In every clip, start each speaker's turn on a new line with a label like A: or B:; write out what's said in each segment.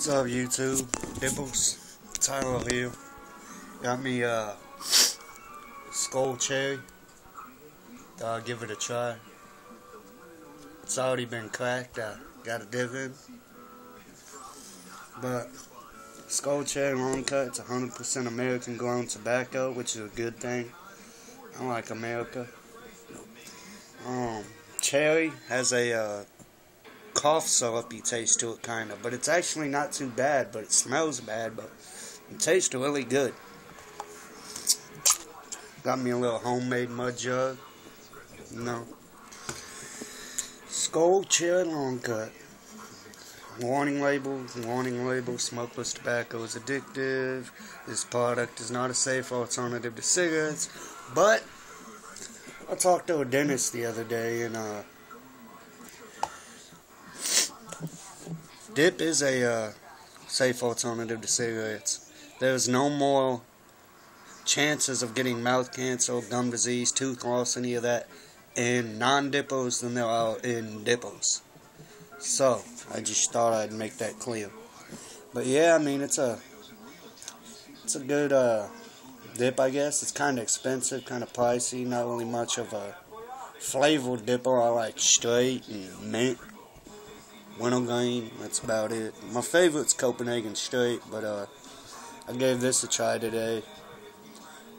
A: What's up, YouTube? Dipples, Tyler here. Got me Skoal cherry. Thought I'd give it a try. It's already been cracked. I gotta dip in. But Skoal cherry long cut. It's 100% American grown tobacco, which is a good thing. I like America. Cherry has a cough syrupy taste to it, kind of, but it's actually not too bad. But it smells bad, but it tastes really good. Got me a little homemade mud jug. Skoal cherry long cut. Warning label, smokeless tobacco is addictive. This product is not a safe alternative to cigarettes. But I talked to a dentist the other day, and dip is a safe alternative to cigarettes. There's no more chances of getting mouth cancer, gum disease, tooth loss, any of that in non-dippos than there are in dippos. So I just thought I'd make that clear. But yeah, I mean, it's a good dip, I guess. It's kind of expensive, kind of pricey. Not really much of a flavored dipper. I like straight and mint, wintergreen. That's about it. My favorite's Copenhagen straight, but I gave this a try today.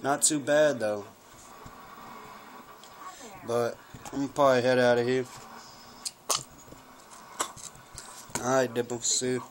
A: Not too bad though. But I'm gonna probably head out of here. Alright, Dipples, see you.